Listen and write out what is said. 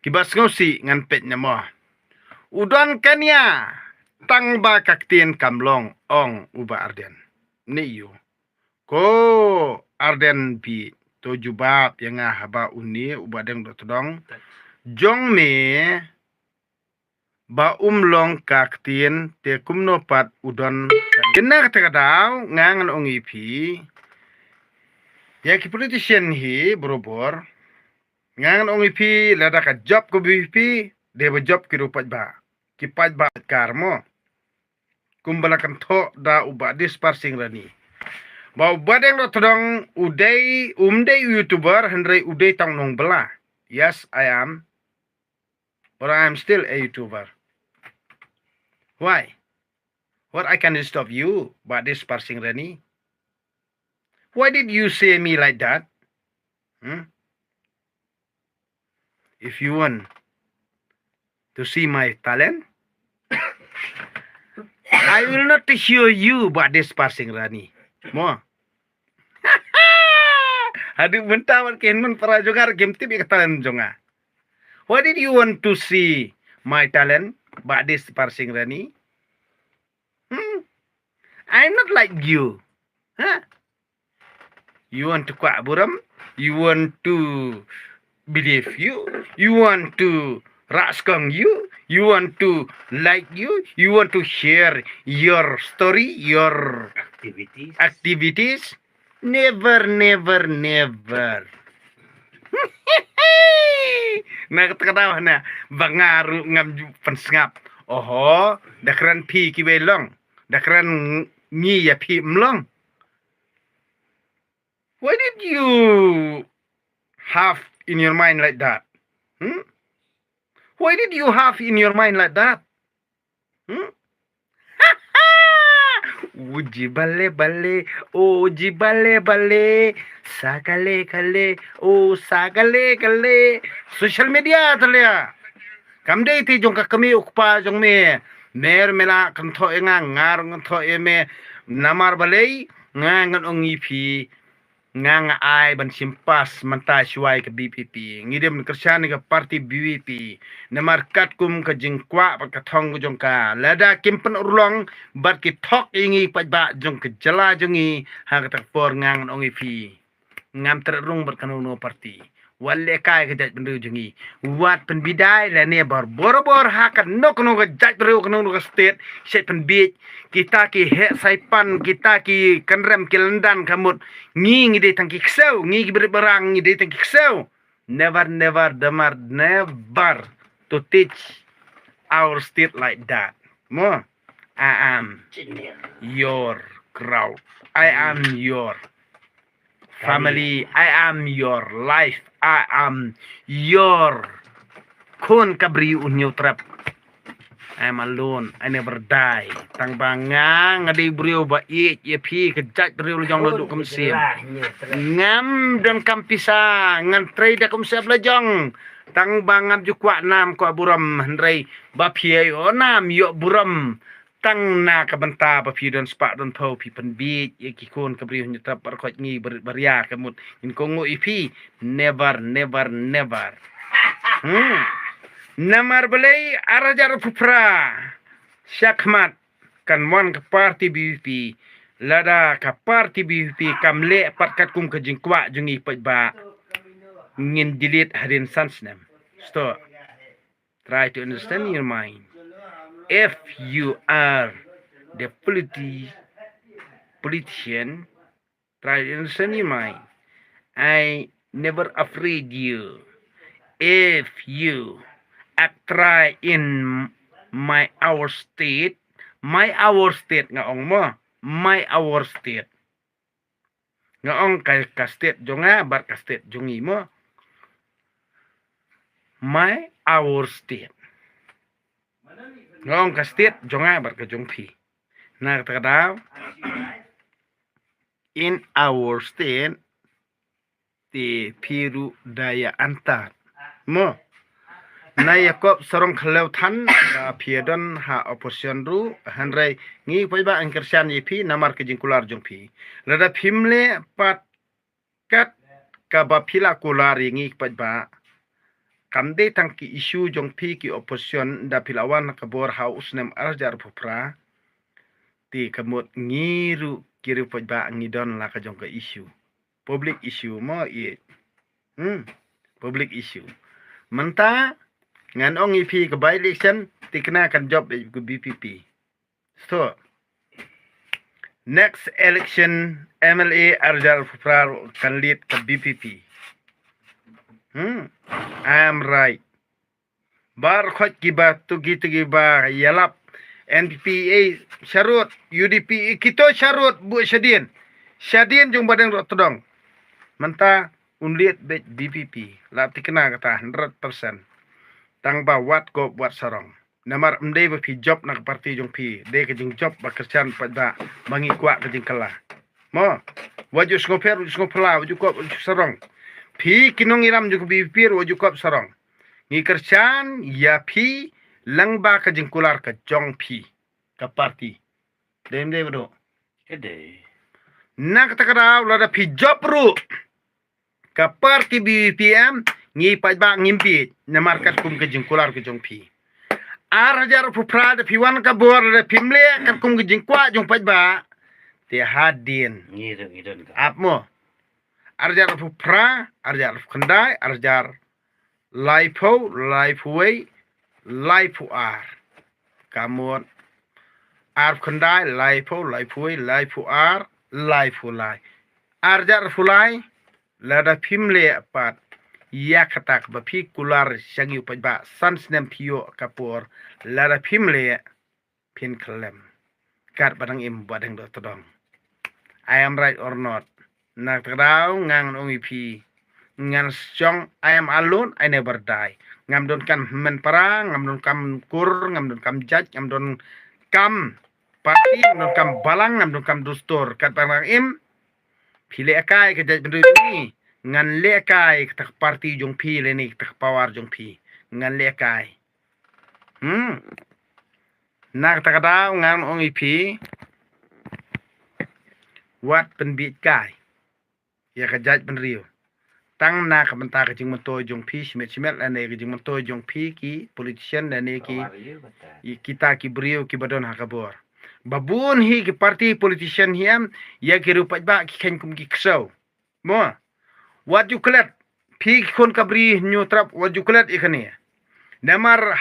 Kibas ngosi ngan pet nyamo. Udon kanya tang ba kaktien kamlong ong uba arden. Ni yu. Ko arden bi to jubab yang haba uni uba deng do todong. Jong me ba umlong kaktien te kumno pat udon. Kena kata daw ngangan ong ipi. Ya ki politician hi berobor. Ngangan ong ipi lada ka job ko bipi de ba job ki rupat ba. Ki pat ba karmo. Kumbalakan tho da uba disparsing rani. Ba badeng do todong uday YouTuber hendrai uday tang nong bela. Yes, I am. But I am still a YouTuber. Why? What I can stop you ba disparsing rani? Why did you say me like that? If you want to see my talent, I will not show you but disparsing rani. Mo. Adik bentawan kenman para jogar game tip talent jonga. Why did you want to see my talent but disparsing rani? I'm not like you. Huh? You want to kwak buram? You want to believe you? You want to raskang you? You want to like you? You want to share your story, your activities? Never. Nah kata na bangaru ngam pensngap. Oho, dakran pi ki belong. Dakran ni ya pi mlong. Why did you have in your mind like that? Why did you have in your mind like that? Uji bale, uji bale, sagale, sagale. Social media talia. Kamde ti jong ka kami ukpa jong me. Mer mela kanto nga ngar kanto me namar balay ngan ong ipi nga ai ban simpas manta shuai ke BPP ngidem kersan ke parti BPP namar kat kum ke jingkwa pa kathong jong ka lada kimpen urlong bat ki thok ingi pajba jong ke jala jongi ha ka por ngang ong ipi ngam terung ber kanono parti walle kai ke jaj bendu jongi wat pen bidai la ne bor ha ka nok no ke jaj beru kanono ke state set pen bit kita ki he saipan kita ki kanrem ki lendan kamut ngi de tang ki ksau ngi berang ngi de tang ki ksau never damar never to teach our state like that mo I am your crowd, I am your family, I am your life, I am your kun kabri unyo trap. I'm alone, I never die. Tang banga ngadi brio ba ye pi kejat brio jong duduk kumsim. Ngam dan kampisa ngan trei da kumsim lajong. Tang bangam jukwa nam ko buram hendrai ba pi o nam yo buram. Tang na kabanta ba pi don spa don tho pi pen bi ye ki kon kabrio nyata par khot ngi beria kamut in kongo ipi never. Namar belai arajar pupra syakmat kan mon ke parti BPP lada ke parti BPP kamle patkat kum ke jingkwa jungi pajba ngin delete hadin sansnem. Stop. Try to understand your mind. If you are the politician, try to understand your mind. I never afraid you. If you try in our state nga ong mo our state nga ong ka state jonga bar ka state jongi mo our state nga ong ka state jonga bar ka jongpi na kata in our state ti piru daya antar mo na Yakob sarong khalew than phiedon ha opposition ru hanrai ngi paiba angkersan yipi namar ke jingkular jongpi lada phimle pat kat ka ba phila kular ngi paiba kamde tang ki isu jong pi ki opposition da pilawan kabor haus nem arjar pupra ti kamut ngiru kiri pojba ngidon la ka jong ka isu public issue mo i public issue menta ngan ong ipi ke by election ti kena kan job ke BPP so next election MLA arjar pupra kan lead ke BPP I am right bar khot kiba tugi ba yalap NPA syarut UDP kita syarut bu Syadin jung badang rotodong menta unliat BPP la tikena kata 100% tang ba wat ko buat sarong namar mdei ba pi job nak parti jong pi de ke jing job ba kerjaan pada mangi kwa ke jing kala mo waju skoper skopla waju ko sarong pi kinong iram jung BPP waju ko sarong ngi kerjaan ya pi lang ba ke jing kular ke jong pi ke parti dem de bro Kede. nak takara la da pi job ru ke parti BPM ngi pajba ngimpi namar kat kum ke jingkular ke jong pi arjar pupra de piwan ka bor de pimle kat kum ke jingkwa jong pajba te hadin Ngidon ka. apmo arjar pupra arjar khandai arjar lifeway lifuar kamot ar khandai lifeway lifuar lifulai arjar fulai lada pimle pat ya katak ba pi kular shangi upajba sans nem pio kapur lara pimle pin klem kat badang im badang do todong I am right or not nak tadau ngang ongi pi ngan song I am alone I never die ngam don kan men parang ngam don kam kur ngam don kam judge ngam don kam parti ngam don kam balang ngam don kam dustur kat badang im pile akai ke judge bendu ni ngan lekai tak parti jong pi le ni tak power jong pi ngan lekai nak tak ada ngan ong ipi wat penbit kai ya kajat penriu tang na ka benta ka jing moto jong pi simet ane ka jing moto jong pi ki politician ane ki kita ki brio ki badon hakabor babun hi ki parti politician hiam ya ki rupat ba ki ken kum ki ksau mo wajuklet pi kon kabri nyutrap wajuklet ikani namar